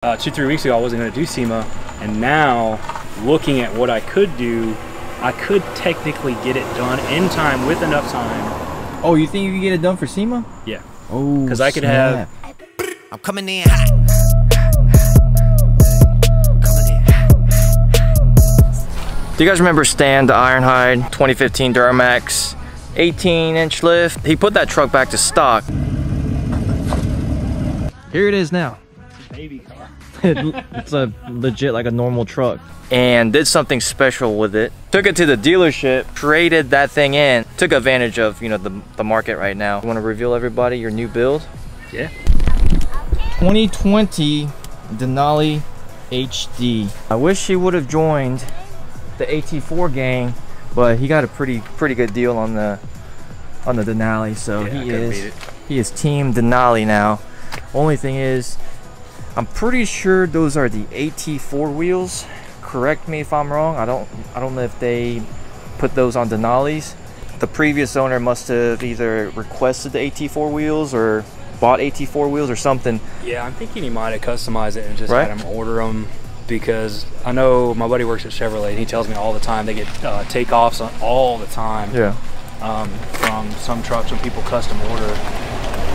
2-3 weeks ago I wasn't going to do SEMA, and now looking at what I could do, I could technically get it done in time with enough time. Oh, you think you can get it done for SEMA? Yeah. Oh, because I could have. I'm coming in hot. Do you guys remember Stan, the Ironhide 2015 Duramax 18-inch lift? He put that truck back to stock. Here it is now. Baby car. It's a legit like a normal truck. And did something special with it. Took it to the dealership, traded that thing in, took advantage of, you know, the market right now. You want to reveal everybody your new build? Yeah. 2020 Denali HD. I wish he would have joined the AT4 gang, but he got a pretty good deal on the Denali, so yeah, he is team Denali now. Only thing is, I'm pretty sure those are the AT4 wheels. Correct me if I'm wrong. I don't know if they put those on Denali's. The previous owner must have either requested the AT4 wheels or bought AT4 wheels or something. Yeah, I'm thinking he might have customized it and just had him order them, because I know my buddy works at Chevrolet and he tells me all the time they get takeoffs all the time. Yeah. From some trucks when people custom order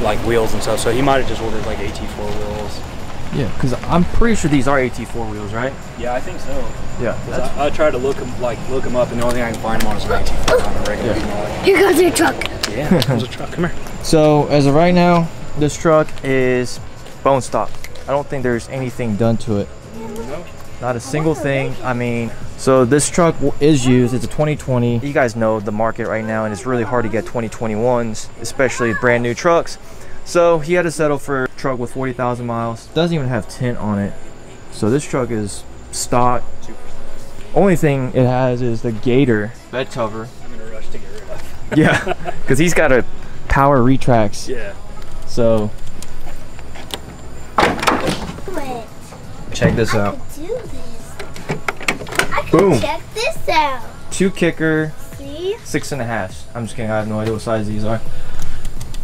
like wheels and stuff. So he might have just ordered like AT4 wheels. Yeah, because I'm pretty sure these are AT4 wheels, right? Yeah, I think so. Yeah. I tried to look them up, and the only thing I can find them on is an AT4 on a regular Denali. Here comes your truck. Yeah, here comes a truck. Come here. So as of right now, this truck is bone stock. I don't think there's anything done to it. No. Not a single thing. I mean, so this truck is used. It's a 2020. You guys know the market right now, and it's really hard to get 2021s, especially brand new trucks. So he had to settle for a truck with 40,000 miles. Doesn't even have tint on it. So this truck is stock. Only thing it has is the Gator bed cover. I'm in a rush to get rid of. Yeah, because he's got a power retracts. Yeah. So check this out. Boom. Check this out. 2 kicker. See? 6.5. I'm just kidding. I have no idea what size these are.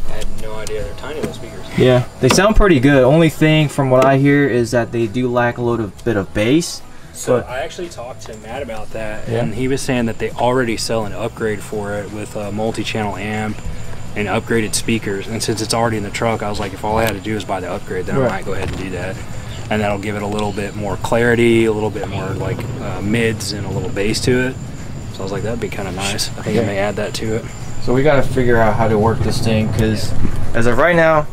I had no idea. They're tiny, those speakers. Yeah, they sound pretty good. Only thing from what I hear is that they do lack a little bit of bass. So But I actually talked to Matt about that, Yeah. and he was saying that they already sell an upgrade for it with a multi-channel amp and upgraded speakers. And since it's already in the truck, I was like, if all I had to do is buy the upgrade, then I might go ahead and do that. And that'll give it a little bit more clarity, a little bit more like mids and a little bass to it. So I was like, that'd be kind of nice. I think I may add that to it. So we gotta figure out how to work this thing, because as of right now,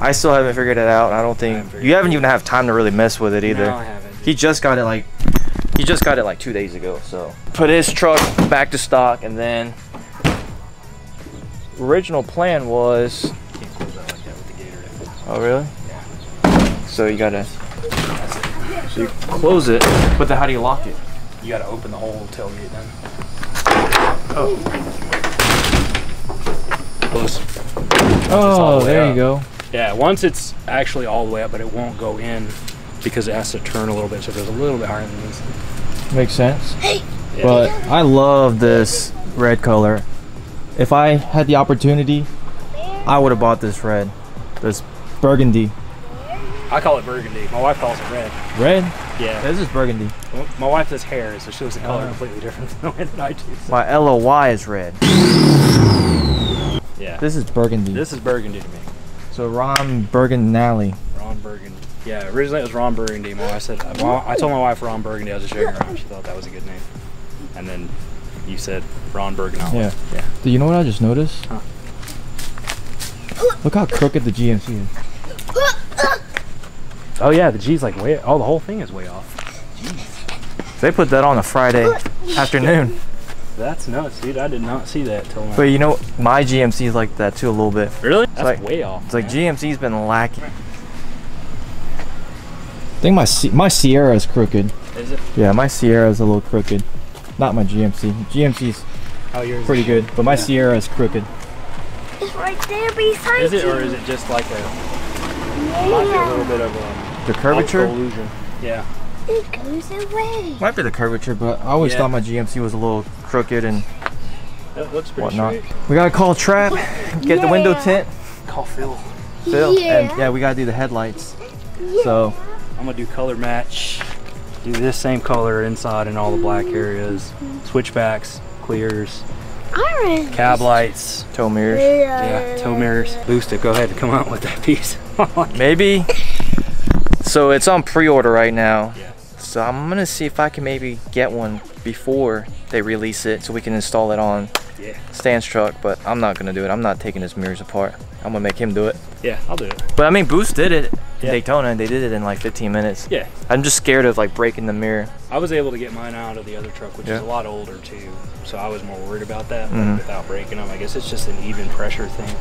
I still haven't figured it out. I don't think you haven't even had time to really mess with it either. No, I haven't. He just got it like 2 days ago. So put his truck back to stock, and then original plan was. Can't close that like that with the Gator. Oh really? Yeah. So you gotta. So you close it, but then how do you lock it? You got to open the whole tailgate then. Oh. Close. Oh, there you go. Yeah, once it's actually all the way up, but it won't go in because it has to turn a little bit, so it goes a little bit higher than this. Makes sense. Hey. Yeah. But I love this red color. If I had the opportunity, I would have bought this red. This burgundy. I call it burgundy. My wife calls it red. Red? Yeah. This is burgundy. Well, my wife does hair, so she looks the color completely different than the way that I do. So. My LLY is red. Yeah. This is burgundy. This is burgundy to me. So Ron Burgundy. Ron Burgundy. Yeah, originally it was Ron Burgundy. My wife said, I told my wife Ron Burgundy. I was just joking around. She thought that was a good name. And then you said Ron Burgundy. Yeah. Yeah. Do you know what I just noticed? Huh. Look how crooked the GMC is. Oh yeah, the G's like way. Oh, the whole thing is way off. Jeez. They put that on a Friday afternoon. That's nuts, dude. I did not see that till now. But you know, my GMC is like that too a little bit. Really? That's like, way off. It's like GMC's been lacking. I think my Sierra is crooked. Is it? Yeah, my Sierra is a little crooked. Not my GMC. GMC's pretty good, but my Sierra is crooked. It's right there beside you. Is it, or is it just like a? Might be a little bit of a the curvature illusion. Yeah. It goes away. Might be the curvature, but I always thought my GMC was a little crooked and That looks pretty whatnot. straight. We gotta call Trap, get the window tint. Call Phil. Phil, Yeah. and yeah, we gotta do the headlights. So I'm gonna do color match. Do this same color inside in all the black areas. Switchbacks, clears, Orange. cab lights, Tow mirrors. yeah, tow mirrors. Boost it, go ahead and come out with that piece. Maybe. So it's on pre-order right now. Yeah. So I'm gonna see if I can maybe get one before they release it so we can install it on Yeah. Stan's truck, but I'm not gonna do it. I'm not taking his mirrors apart. I'm gonna make him do it. Yeah, I'll do it. But I mean, Boost did it in Yeah. Daytona, and they did it in like 15 minutes. Yeah. I'm just scared of like breaking the mirror. I was able to get mine out of the other truck, which is a lot older too. So I was more worried about that, but without breaking them. I guess it's just an even pressure thing.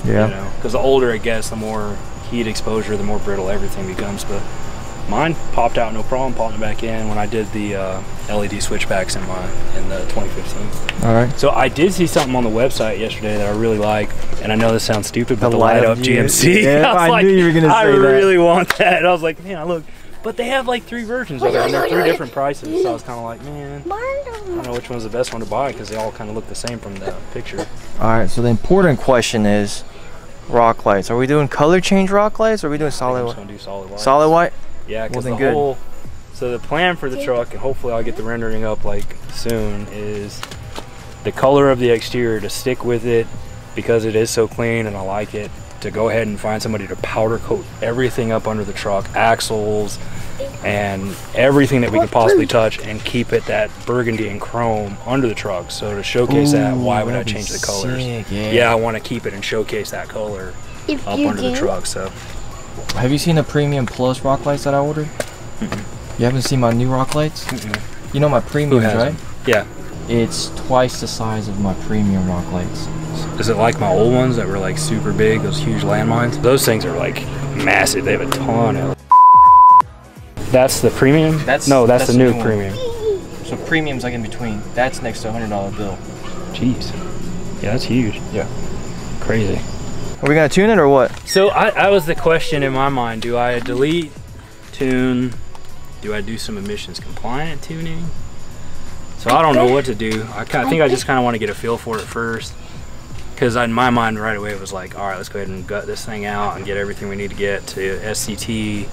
Yeah. You know, because the older it gets, the more heat exposure, the more brittle everything becomes. But mine popped out no problem, popping it back in when I did the LED switchbacks in the 2015. All right. So I did see something on the website yesterday that I really like, and I know this sounds stupid, but the light up GMC. Yeah, I was like, knew you were gonna say I that. really want that. And I was like, man, I look, but they have like 3 versions of it, and they're 3 different prices. So I was kind of like, man, I don't know which one's the best one to buy because they all kind of look the same from the picture. All right. So the important question is rock lights. Are we doing color change rock lights, or are we doing I'm solid just white? gonna do solid white. Solid white. Yeah, because Well, the then good. whole. So the plan for the truck, and hopefully I'll get the rendering up like soon, is the color of the exterior to stick with it because it is so clean and I like it. To go ahead and find somebody to powder coat everything up under the truck, axles, and everything that we could possibly touch, and keep it that burgundy and chrome under the truck. So to showcase that, why would I that'd be change the colors? sick, Yeah, I want to keep it and showcase that color If up you under the do. truck. So Have you seen the Premium Plus rock lights that I ordered? You haven't seen my new rock lights? You know my premiums, has right? them? Yeah. It's twice the size of my premium rock lights. Is it like my old ones that were like super big, those huge landmines? Those things are like massive. They have a ton of. That's the premium? That's the new one. premium. So premium's like in between. That's next to a $100 bill. Jeez. Yeah, that's huge. Yeah. Crazy. Are we gonna tune it or what? So I was the question in my mind, do I delete, tune, do I do some emissions compliant tuning? So I don't know what to do. I think I just kind of want to get a feel for it first. Because in my mind right away it was like, all right, let's go ahead and gut this thing out and get everything we need to get to SCT,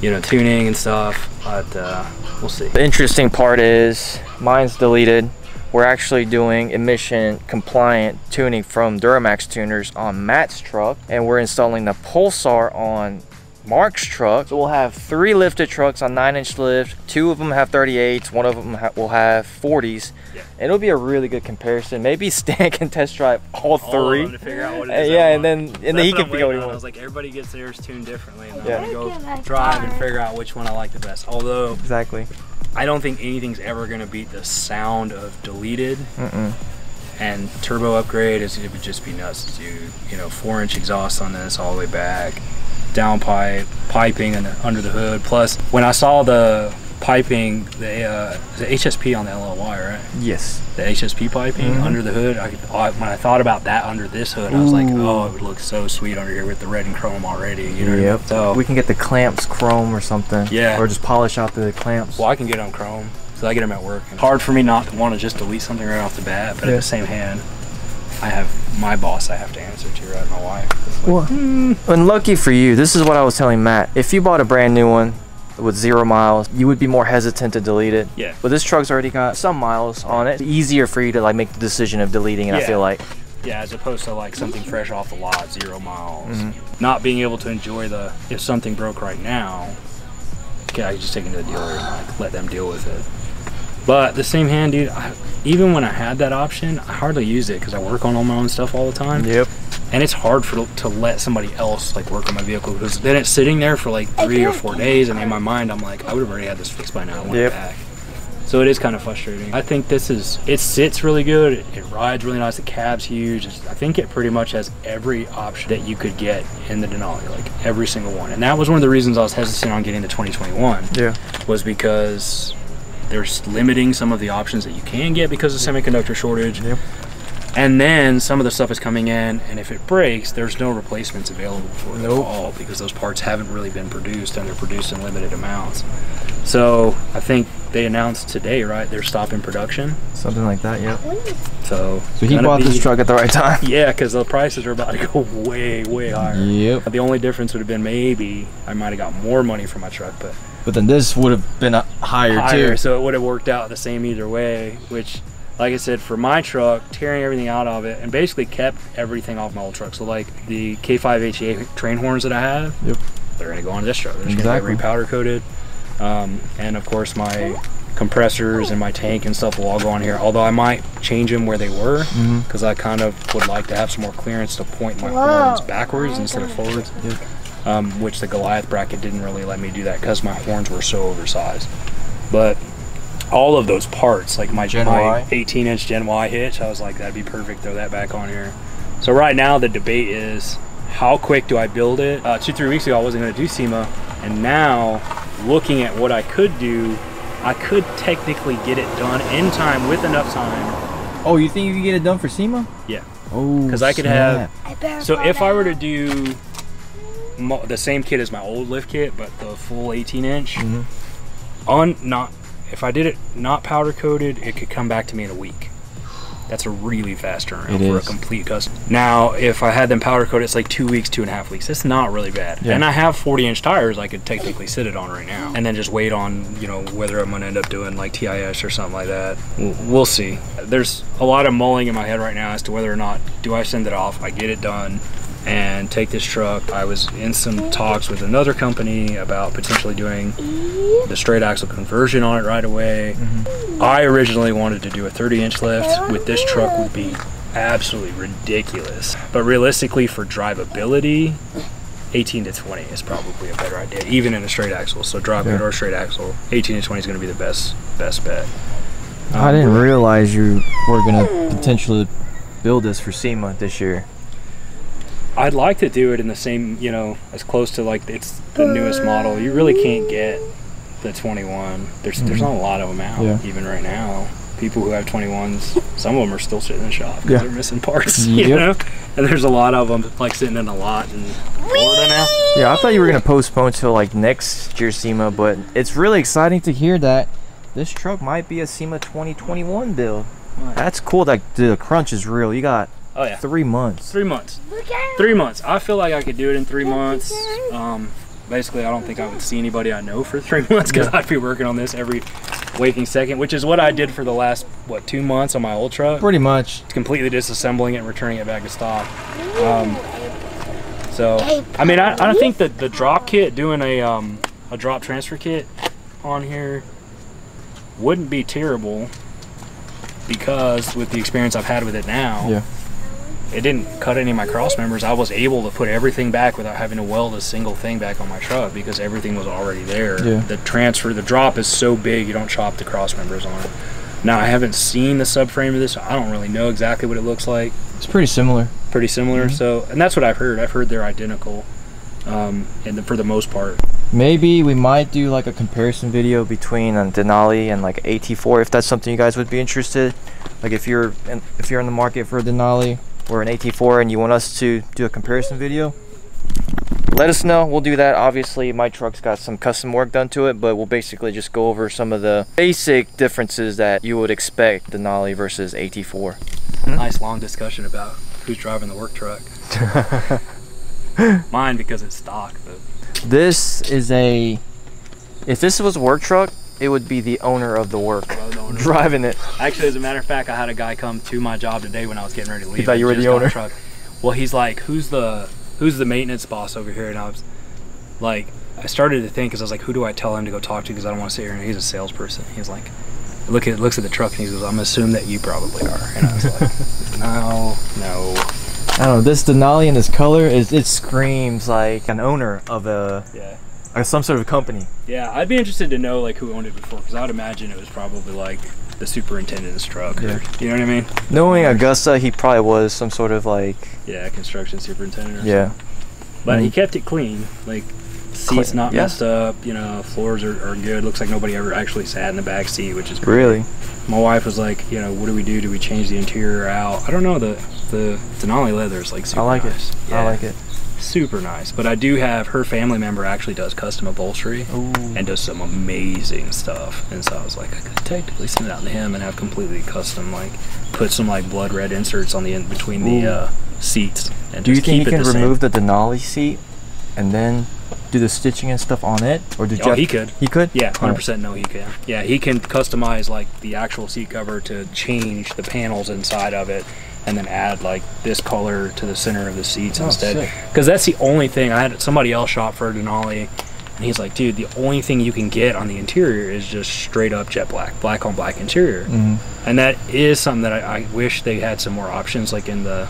you know, tuning and stuff. But we'll see. The interesting part is mine's deleted. We're actually doing emission compliant tuning from Duramax tuners on Matt's truck, and we're installing the Pulsar on Mark's truck. So we'll have 3 lifted trucks on 9-inch lift. 2 of them have 38s, 1 of them will have 40s. Yeah. It'll be a really good comparison. Maybe Stan can test drive all 3. All of them to figure out what it is. Yeah, I and want. then he can That's figure out what what I'm waiting he on. I wants. was like, everybody gets theirs tuned differently, and Yeah. I'm gonna go drive and figure out which one I like the best. Although Exactly. I don't think anything's ever gonna beat the sound of deleted. And turbo upgrade it would just be nuts to do. You know, 4-inch exhaust on this all the way back, downpipe, piping and under the hood. Plus, when I saw the piping, the HSP on the LLY, right? Yes. The HSP piping under the hood. When I thought about that under this hood, I was like, oh, it would look so sweet under here with the red and chrome already. You know what I mean? So we can get the clamps chrome or something. Yeah. Or just polish out the clamps. well, I can get them chrome, so I get them at work. It's hard for me not to want to just delete something right off the bat, but at the same hand, I have my boss I have to answer to, right? My wife. Well, and lucky for you, this is what I was telling Matt. If you bought a brand new one with 0 miles, you would be more hesitant to delete it. Yeah. But this truck's already got some miles on it. It's easier for you to like make the decision of deleting it, I feel like. Yeah, as opposed to like something fresh off the lot, 0 miles. Not being able to enjoy if something broke right now, okay, I could just take it to the dealer and like let them deal with it. But the same hand, dude, even when I had that option, I hardly used it because I work on all my own stuff all the time. Yep. And it's hard to let somebody else like work on my vehicle because then it's sitting there for like 3 or 4 days, and in my mind I'm like, I would have already had this fixed by now. I want it back. So it is kind of frustrating. I think it sits really good. It rides really nice. The cab's huge. I think it pretty much has every option that you could get in the Denali, like every single one. And that was one of the reasons I was hesitant on getting the 2021. Yeah. Was because there's limiting some of the options that you can get because of semiconductor shortage. Yep. And then some of the stuff is coming in, and if it breaks, there's no replacements available for it at all because those parts haven't really been produced, and they're produced in limited amounts. So I think they announced today, right? They're stopping production. Something like that, yep. So he bought this truck at the right time. Yeah, because the prices are about to go way, way higher. Yep. The only difference would have been maybe I might have got more money for my truck, but then this would have been higher too. So it would have worked out the same either way, which, like I said, for my truck, tearing everything out of it and basically kept everything off my old truck. So like the K5 HEA train horns that I have, yep, they're going to go on this truck. They're just going to get repowder coated. And of course my compressors and my tank and stuff will all go on here, although I might change them where they were, because I kind of would like to have some more clearance to point my horns backwards instead of forwards. Which the Goliath bracket didn't really let me do that because my horns were so oversized. But all of those parts, like my 18-inch Gen Y hitch, I was like, that'd be perfect, throw that back on here. So right now the debate is, how quick do I build it? 2-3 weeks ago I wasn't going to do SEMA, and now looking at what I could do, I could technically get it done in time with enough time. Oh, you think you can get it done for SEMA? Yeah. Oh, because I could have. So if I were to do the same kit as my old lift kit, but the full 18-inch, if I did it not powder coated, it could come back to me in a week. That's a really fast turnaround for a complete custom. Now, if I had them powder coated, it's like 2 weeks, 2.5 weeks. It's not really bad. Yeah. And I have 40-inch tires I could technically sit it on right now, and then just wait on, you know, whether I'm gonna end up doing like TIS or something like that. We'll see. There's a lot of mulling in my head right now as to whether or not do I send it off, I get it done, and take this truck. I was in some talks with another company about potentially doing the straight axle conversion on it right away. I originally wanted to do a 30-inch lift. With this truck would be absolutely ridiculous. But realistically, for drivability, 18 to 20 is probably a better idea, even in a straight axle. So drop it or straight axle, 18 to 20 is going to be the best bet. I didn't realize you were going to potentially build this for SEMA this year. I'd like to do it in the same, you know, as close to like it's the newest model. You really can't get the 21. There's not a lot of them out even right now. People who have 21s, some of them are still sitting in the shop because they're missing parts, you know? And there's a lot of them like sitting in a lot in Florida now. Yeah, I thought you were going to postpone till like next year's SEMA, but it's really exciting to hear that this truck might be a SEMA 2021 build. Right. That's cool. Like the crunch is real. You got 3 months. 3 months. 3 months. I feel like I could do it in 3 months. Basically, I don't think I would see anybody I know for 3 months because I'd be working on this every waking second, which is what I did for the last, 2 months on my old truck? Pretty much. Completely disassembling it and returning it back to stock. So, I mean, I think that the drop kit, doing a drop transfer kit on here wouldn't be terrible because with the experience I've had with it now, it didn't cut any of my cross members. I was able to put everything back without having to weld a single thing back on my truck because everything was already there. The drop is so big you don't chop the cross members on it. Now I haven't seen the subframe of this, so I don't really know exactly what it looks like. It's pretty similar. Pretty similar. So, and that's what I've heard. I've heard they're identical, for the most part. Maybe we might do like a comparison video between a Denali and like AT4 if that's something you guys would be interested. Like if you're in the market for a Denali or an AT4 and you want us to do a comparison video, let us know. We'll do that. Obviously my truck's got some custom work done to it, but we'll basically just go over some of the basic differences that you would expect Denali versus AT4. Nice long discussion about who's driving the work truck. Mine because it's stock, but this is if this was a work truck, it would be the owner of the work driving it. Actually, as a matter of fact, I had a guy come to my job today when I was getting ready to leave. He thought you were the owner? Truck. Well, he's like, who's the maintenance boss over here? And I was like, I started to think, because I was like, who do I tell him to go talk to? Because I don't want to sit here. And he's a salesperson. He's like, looks at the truck and he goes, I'm assuming that you probably are. And I was like, no. I don't know, this Denali in this color, it screams like an owner of some sort of company. Yeah, I'd be interested to know like who owned it before, because I would imagine it was probably like the superintendent's truck. Or, you know what I mean? Knowing Augusta, he probably was some sort of like construction superintendent or something. But he kept it clean, like seats not messed up, you know, floors are good. Looks like nobody ever actually sat in the back seat, which is great. Really. My wife was like, you know, what do we do? Do we change the interior out? I don't know. The Denali leather is like super nice. I like it. super nice. But I do have her family member actually does custom upholstery. Ooh. And does some amazing stuff. And so I was like, I could technically send it out to him and have completely custom, like put some like blood red inserts on the end between the seats. And do you just think keep he can the remove the Denali seat and then do the stitching and stuff on it? Or did he could. He could? Yeah, 100% no, he can. Yeah, he can customize like the actual seat cover to change the panels inside of it, and then add like this color to the center of the seats instead. Because that's the only thing. I had somebody else shop for a Denali, and he's like, dude, the only thing you can get on the interior is just straight up jet black on black interior. And that is something that I wish they had some more options, like in the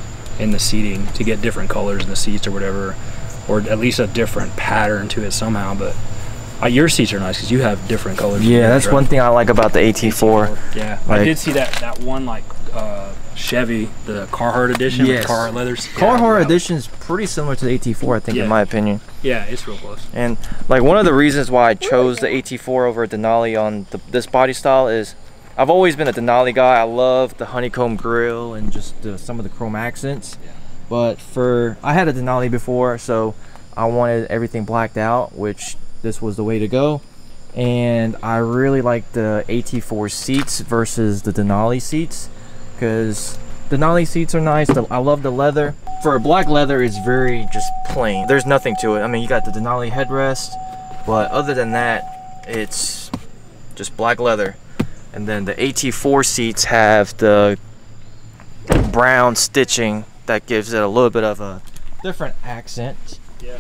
seating, to get different colors in the seats or whatever, or at least a different pattern to it somehow. But your seats are nice because you have different colors. Yeah, that's one thing I like about the AT4. Yeah, like, I did see that one like Chevy, the Carhartt edition, with Carhartt leathers. Carhartt edition is pretty similar to the AT4, I think, in my opinion. Yeah, it's real close. And like one of the reasons why I chose the AT4 over Denali on this body style is I've always been a Denali guy. I love the honeycomb grille and just some of the chrome accents. But I had a Denali before, so I wanted everything blacked out, which this was the way to go. And I really like the AT4 seats versus the Denali seats, because Denali seats are nice. I love the leather. For a black leather, it's very just plain. There's nothing to it. I mean, you got the Denali headrest, but other than that, it's just black leather. And then the AT4 seats have the brown stitching that gives it a little bit of a different accent. Yeah,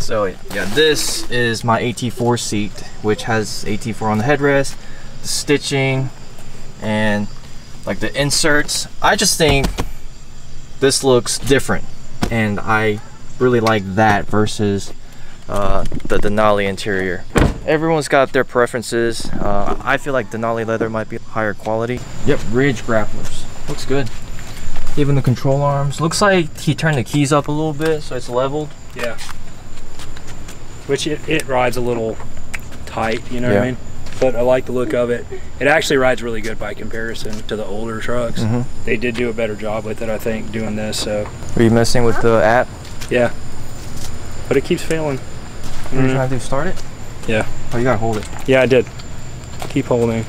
So yeah, this is my AT4 seat, which has AT4 on the headrest, the stitching, and like the inserts. I just think this looks different, and I really like that versus the Denali interior. Everyone's got their preferences. I feel like Denali leather might be higher quality. Yep, ridge grapplers. Looks good. Even the control arms. Looks like he turned the keys up a little bit so it's leveled. Yeah. Which it rides a little tight, you know what I mean? But I like the look of it. It actually rides really good by comparison to the older trucks. They did do a better job with it, I think, doing this. So. Are you messing with the app? Yeah. But it keeps failing. What are you trying to do? Start it? Yeah. Oh, you gotta hold it. Yeah, I did. Keep holding.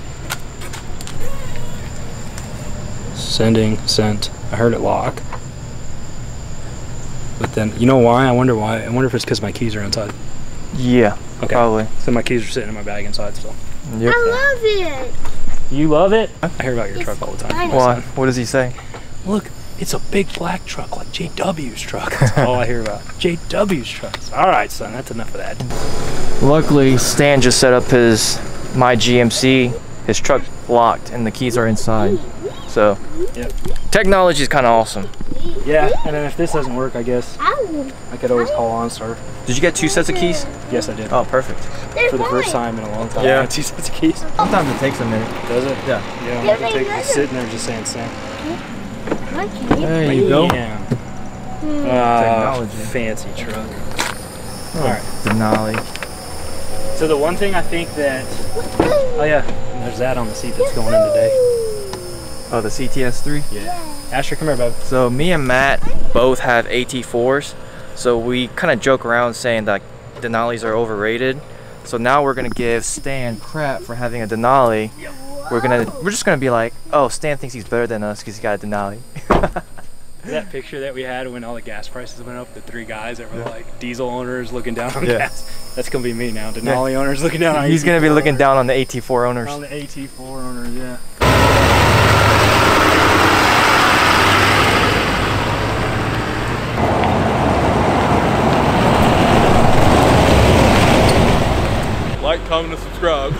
Sending, sent. I heard it lock. But then, you know why? I wonder why. I wonder if it's because my keys are inside. Yeah, okay. Probably. So my keys are sitting in my bag inside still. Yep. I love it. You love it? I hear about your truck all the time. Why? What does he say? Look, it's a big black truck like JW's truck. That's all I hear about. JW's trucks. All right, son, that's enough of that. Luckily, Stan just set up my GMC. His truck locked and the keys are inside. So, technology is kind of awesome. Yeah, and then if this doesn't work, I guess I could always call OnStar. Did you get 2 sets of keys? Yes, I did. Oh, perfect. For the first time in a long time. Yeah. I got 2 sets of keys. Sometimes it takes a minute. Does it? Yeah. Yeah, I can take it sitting there just saying Sam. There you go. Technology. Fancy truck. Oh, all right. Denali. So the one thing I think that, oh yeah, there's that on the seat that's going in today. Oh, the CTS3? Yeah. Asher, come here, bub. So me and Matt both have AT4s. So we kind of joke around saying that Denalis are overrated. So now we're gonna give Stan crap for having a Denali. We're just gonna be like, oh, Stan thinks he's better than us because he got a Denali. That picture that we had when all the gas prices went up, the 3 guys that were like diesel owners looking down on gas. That's gonna be me now. Denali owners looking down on He's gonna be looking down on the AT4 owners. On the AT4 owners, yeah. Like, comment, and subscribe.